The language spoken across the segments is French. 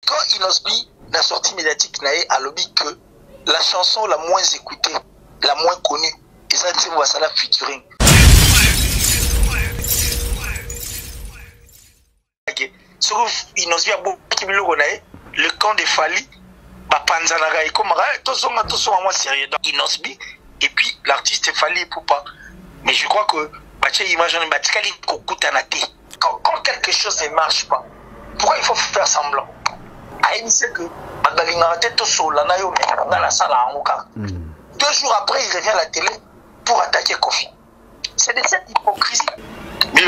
Quand Inosbi n'a sorti médiatique naé à lobby que la chanson la moins écoutée, la moins connue, et ça c'est Wassala featuring. Sur Inosbi a beaucoup le camp de Fali, Panzanaga et Komara, tous sont moi sérieux dans Inosbi, et puis l'artiste Fali Poupa. Mais je crois que quand quelque chose ne marche pas, pourquoi il faut faire semblant? C'est que 2 jours après, il revient à la télé pour attaquer Kofi. C'est de cette hypocrisie. Mais il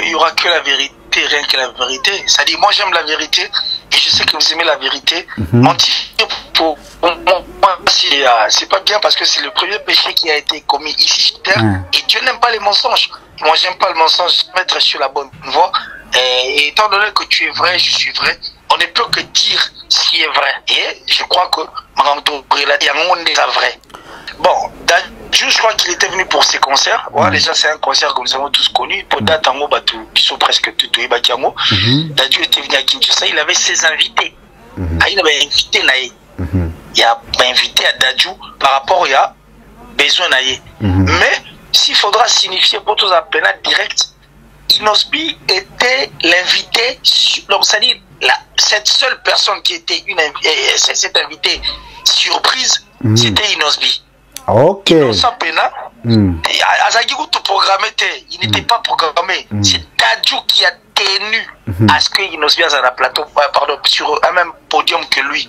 n'y aura que la vérité, rien que la vérité. C'est-à-dire, moi j'aime la vérité et je sais que vous aimez la vérité. Mentir pour moi, c'est pas bien parce que c'est le premier péché qui a été commis ici sur terre. Et Dieu n'aime pas les mensonges. Moi j'aime pas le mensonge, mettre sur la bonne voie. Et étant donné que tu es vrai, je suis vrai, on ne peut que dire ce qui est vrai. Et je crois que est vrai. Bon, Dadju, je crois qu'il était venu pour ses concerts. Ouais, déjà, c'est un concert que nous avons tous connu. Pour Datango, ils sont presque tous. Dadju était venu à Kinshasa, il avait ses invités. Il avait invité Naé. Il a invité à Dadju par rapport à besoin Naé. Mais s'il faudra signifier pour tous appeler direct, Inosbi était l'invité, donc c'est-à-dire cette seule personne qui était cette invitée surprise, c'était Inosbi. Ok. Il n'était pas programmé. C'est Dadju qui a tenu à ce que Inosbi soit sur plateau, pardon, sur un même podium que lui.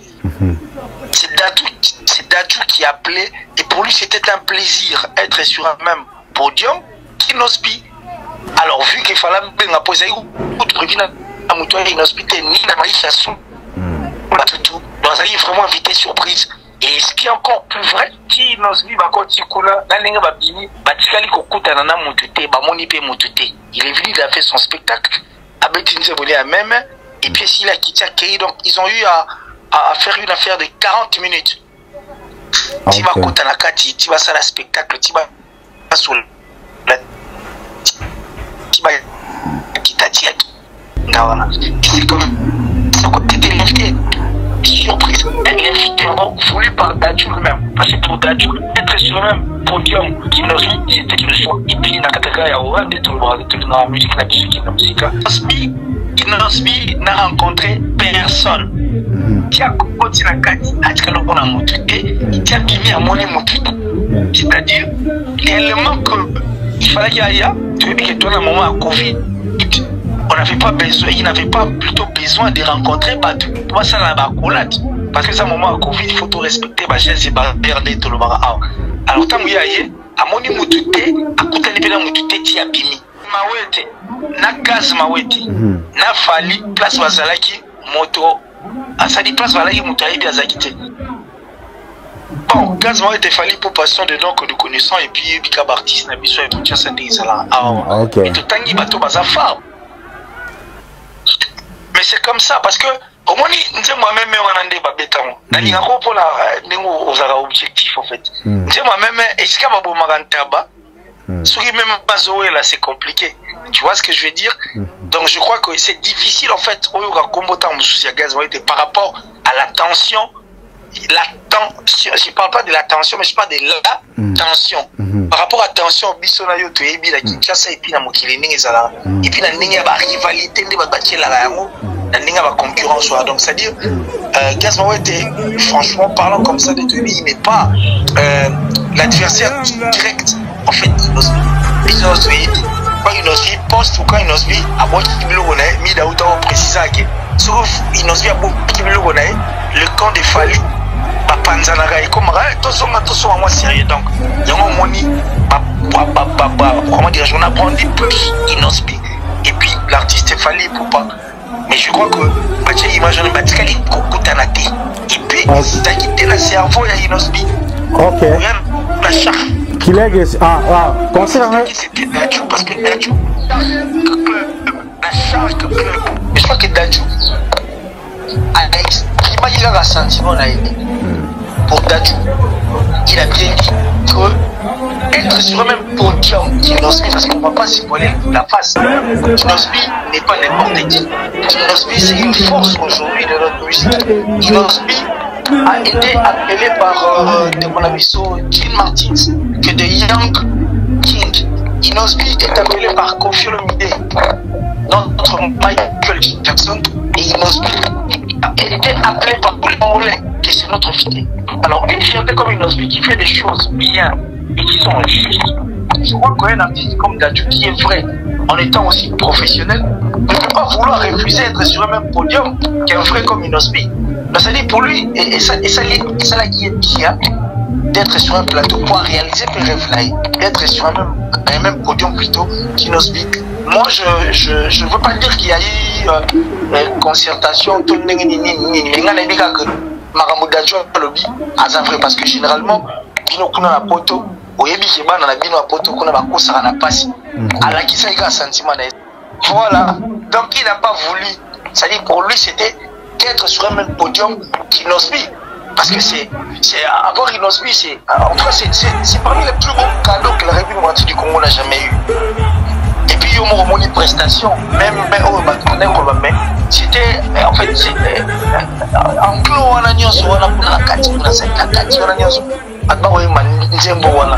C'est Dadju qui appelait, et pour lui c'était un plaisir être sur un même podium qu'Inosbi. Alors, vu qu'il fallait poser donc il vraiment invité surprise. Et ce qui est encore plus vrai, si Inosbi il est venu, il a fait son spectacle à même, et puis s'il a quitté Akei, donc ils ont eu à faire une affaire de 40 minutes. Tu vas côté la carte, tu vas faire le spectacle, tu vas sur la qui t'a dit c'est comme ce côté de l'invité surprise, l'invité voulu par Dadju lui-même, parce que pour Dadju être sur le même podium c'était une choix. Et puis il n'a pas de musique, la musique. Inosbi n'a rencontré personne. C'est-à-dire réellement que il fallait qu'il y ait un moment à Covid. On n'avait pas besoin, il n'avait pas plutôt besoin de rencontrer Batu. Moi, ça n'a pas collé. Parce que c'est un moment à Covid, il faut tout respecter. Tout le bar. Alors, tant qu'il y a à mon imutute, à côté de l'imutute, tu as bimi. Mawete, na gaz mawete, na fali, place Wazalaki, moto. À ça dit, place Wazalaki, moto, et bien Zakite. Bon, gaz mawete fali pour passion de noms que nous connaissons, et puis, Bikab artiste, n'a besoin de tout ça, ok. Et tout le temps, il va tout bazafar. Mais c'est comme ça, parce que au moins, moi-même, on a des objectifs en fait. Moi-même, est-ce qu'il y a là, c'est compliqué. Tu vois ce que je veux dire? Donc je crois que c'est difficile en fait par rapport à la tension. Je parle pas de la tension, mais je parle de la tension. Par rapport à la tension, Bissonayo, tu es bien, Kinshasa, et puis la Mokilini, et puis la rivalité, la concurrence. Donc c'est-à-dire, Gaz Mawete, franchement parlant comme ça, il n'est pas l'adversaire direct. En fait, Inosbi, quand Inosbi poste ou quand Inosbi a beau mis d'auto préciser sauf Inosbi a beau le camp de Fali, Panzanaga et Komara, tous sont moi sérieux. Donc, il y a un moment, comment dire, on apprend plus Inosbi et puis l'artiste Fali Poupa. Mais je crois que Mathieu imagine Batikali Kokutanate. Et puis, t'as quitté le cerveau à Inosbi. Ok. La charge. Qu'il est concernant. C'était Dadju, parce que Dadju, la charge que club. Je crois que Dadju, il a un sentiment là. Pour Dadju, il a bien dit que être sur le même podium qu'Inosbi, parce qu'on ne va pas s'y voler la face. Inosbi n'est pas n'importe qui. Inosbi, c'est une force aujourd'hui de notre musique. Inosbi a été appelé par de mon ami King Martins, que de Young King. Inosbi est appelé par Koffi Olomide, notre Michael Jackson, et Inosbi a été appelé par tous les Congolais, que c'est notre fierté. Alors, une fierté comme Inosbi qui fait des choses bien et qui sont justes. Je crois qu'un artiste comme Dadju qui est vrai, en étant aussi professionnel, ne peut pas vouloir refuser d'être sur le même podium qu'un vrai comme Inosbi. C'est-à-dire pour lui, et ça là qui est bien, d'être sur un plateau pour réaliser mes rêves, d'être sur un même podium plutôt qu'Inosbi. Moi, je ne veux pas dire qu'il y a eu concertation, tout le monde, parce que généralement, bino kuna na poto, oyebi keba na bino na poto kuna bakosa na pasi. Alors qui ça il a un sentiment. Voilà. Donc il n'a pas voulu. C'est-à-dire pour lui c'était d'être sur un même podium qu'Inosbi. Parce que c'est avoir Inosbi, c'est en tout cas c'est parmi les plus beaux cadeaux que la République du Congo n'a jamais eu. Et puis il y a une prestation, même c'était en fait c'était en clos on a nion sur on a kati on a cinq kati on a nion sur adba oui man nzembo wana.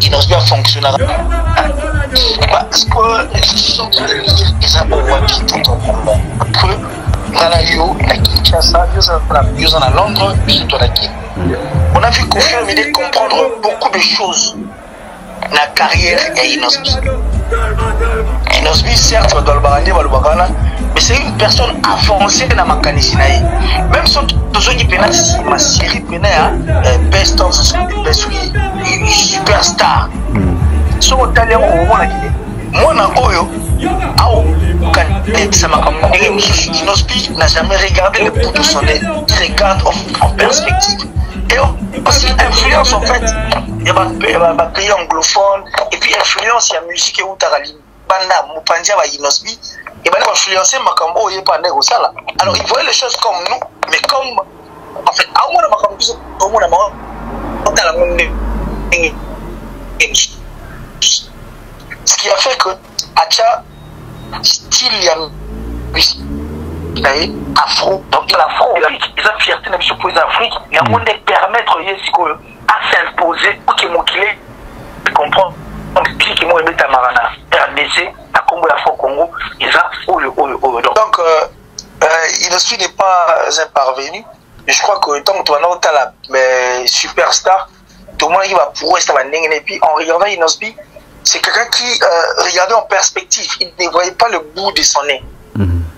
Inosbi a fonctionné parce que ils sont les abouaki tout au monde. On a vu Koffi Olomide comprendre beaucoup de choses dans la carrière d'Inosbi. Inosbi, certes, mais c'est une personne avancée dans ma canisinaï. Même si ma série Best of Superstar. So talent au moment moi na oyo Inosbi n'a jamais regardé le bout de son nez. Il regarde en perspective. Et aussi influence en fait. Il y a un pays anglophone et puis influence il y a musique et outarali. Banda Mupandia va Inosbi et ben influencer Makambo et pas au sala. Alors ils voyaient les choses comme nous, mais comme en fait à moi Makambo au monde dans la monde. Ce qui a fait que Acha style il y a musique afro, donc l'afro ils ont fierté de pour les Afrique, il y a un monde de permettre à s'imposer pour que mon clé comprend qui moi aimé Tamarana RDC à Congo l'Afro Congo ils ont donc Inosbi n'est pas un parvenu, mais je crois que tant que tu vas dans la superstar tout le monde qui va pour rester et puis en regardant Inosbi c'est quelqu'un qui regardait en perspective, il ne voyait pas le bout de son nez.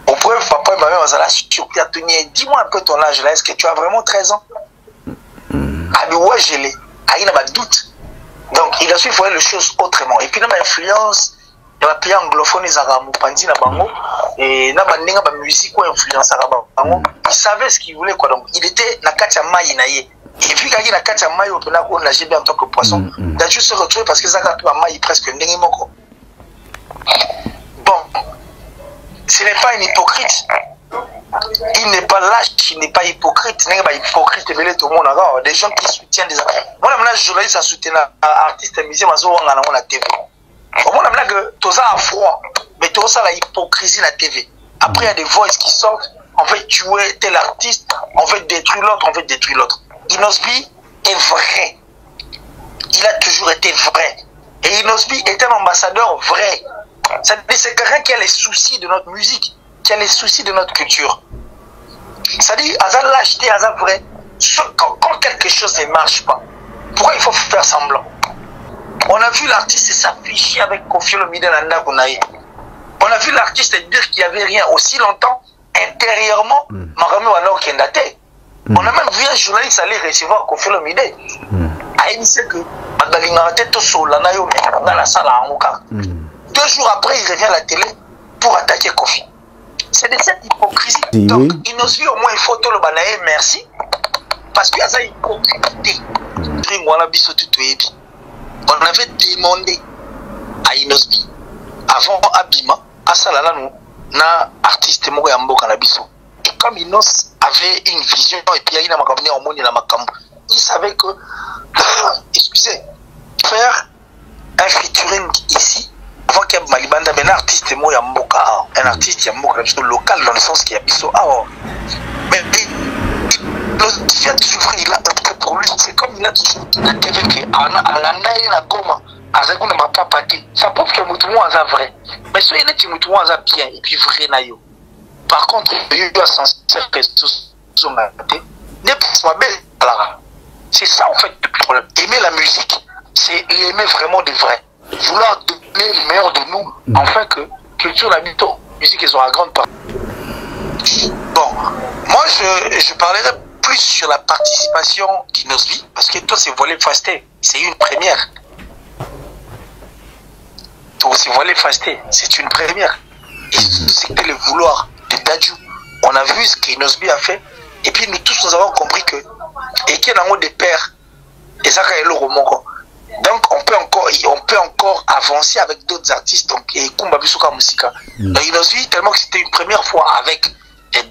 Au point où papa et ma mère ont surpris à tenir. Dis-moi un peu ton âge là, est-ce que tu as vraiment 13 ans? Ah mais ouais, je l'ai. Ah, il n'a pas de doute. Donc il a su voir les choses autrement. Et puis dans ma influence, il y a un pays anglophone, ils ont pandi na bango et na bandinga ba musique ou influence à bango. Il savait ce qu'il voulait quoi. Donc il était na katia mai naie. Et puis quand il a katia mai on peut nager bien en tant que poisson. Dadju se retrouve parce que ça a mai presque n'engimoko. Bon. Ce n'est pas un hypocrite. Il n'est pas lâche, il n'est pas hypocrite. Il n'est pas hypocrite. Tout le monde a des gens qui soutiennent des artistes. Moi, je suis journaliste à soutenir un artiste musicien, mais je suis la TV. Moi, je suis tout ça à froid, mais tout ça la hypocrisie la TV. Après, il y a des voices qui sortent. On veut tuer tel artiste, on veut détruire l'autre, on veut détruire l'autre. Inosbi est vrai. Il a toujours été vrai. Et Inosbi est un ambassadeur vrai. C'est quelqu'un qui a les soucis de notre musique, qui a les soucis de notre culture. C'est-à-dire, Aza lâcheté, Aza vrai. Quand quelque chose ne marche pas, pourquoi il faut faire semblant? On a vu l'artiste s'afficher avec Koffi Olomide Nanda Gounaï. On a vu l'artiste dire qu'il n'y avait rien aussi longtemps, intérieurement, Marami Wana Kendate. On a même vu un journaliste aller recevoir Koffi Olomide. Il sait que deux jours après, il revient à la télé pour attaquer Koffi. C'est de cette hypocrisie. Donc, il nous suit au moins une photo, le banaye, merci. Parce qu'il y a ça hypocrisie. On avait demandé à Inosbi, avant Abima, à Salala, na artiste Mogo Yambo Kanabiso. Et comme Inos avait une vision, et puis il il savait que, excusez, faire un featuring ici, avant qu'il y ait Malibanda, un artiste Mogo Yambo, un artiste Yambo Kanabiso local, dans le sens qu'il y a Biso. Mais il vient de souffrir, il a opté pour lui. C'est comme il a toujours dit la TV à l'anda et la goma. À ce qu'on ne m'a pas pâté. Ça prouve que Moutouan a vrai. Mais soyez net, Moutouan a bien. Et puis vrai, naïo. Par contre, il doit s'en servir. C'est ça, en fait, le problème. Aimer la musique, c'est l'aimer vraiment de vrai. Vouloir donner le meilleur de nous, afin que culture, la musique, ils ont la grande part. Bon, moi, je parlerai plus sur la participation d'Inosbi, parce que toi, c'est Volé Fasté, c'est une première. Toi, c'est Volé Fasté, c'est une première. Et c'était le vouloir de Dadju. On a vu ce qu'Inosbi a fait, et puis nous tous, nous avons compris que, et qu'il y a un mot de père, et ça, c'est le roman. Donc, on peut encore avancer avec d'autres artistes, donc, et Kumba Bisuka Musika. Donc, Inosbi, tellement que c'était une première fois avec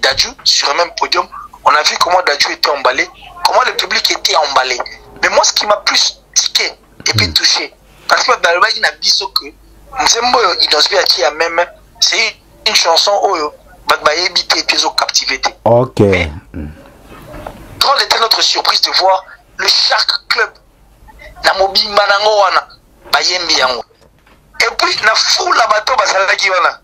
Dadju sur le même podium, on a vu comment Dadju était emballé, comment le public était emballé. Mais moi, ce qui m'a plus tiqué et puis touché, parce que il a dit que c'est une chanson où il a captivité. Ok. Mais, grande était notre surprise de voir le Shark Club. Namobi Manango wana bayembi yango. Et puis na fou la bateau basalaki wana.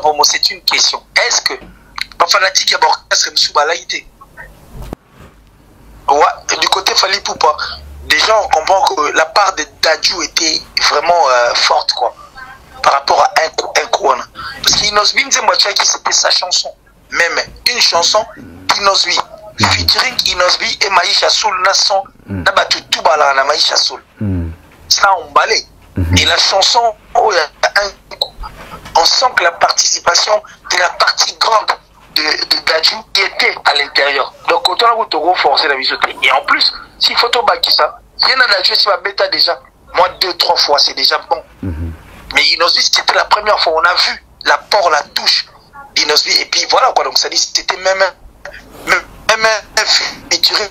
Pour moi, c'est une question. Est-ce que les fanatiques d'orchestre Msubalaïté, ouais, du côté Fali Poupa, déjà on comprend que la part de Dadju était vraiment forte, quoi, par rapport à un Kouana. Parce qu'Inosbi Nzemwachaki, c'était sa chanson. Même une chanson d'Inosbi, featuring Inosbi et Maïcha Soul Nasson, Nabatu Toubala na Maïcha Soul. Ça a emballé. Et la chanson, oh, on sent que la participation de la partie grande de Dadju qui était à l'intérieur. Donc autant on a forcer la vision. Et en plus, s'il faut tout bâtir ça, il y en a Dadju qui va bêta déjà. Moi 2-3 fois, c'est déjà bon. Mais Inosbi, c'était la première fois. On a vu l'apport, la touche d'Inosbi. Et puis voilà quoi. Donc ça dit, c'était même featuring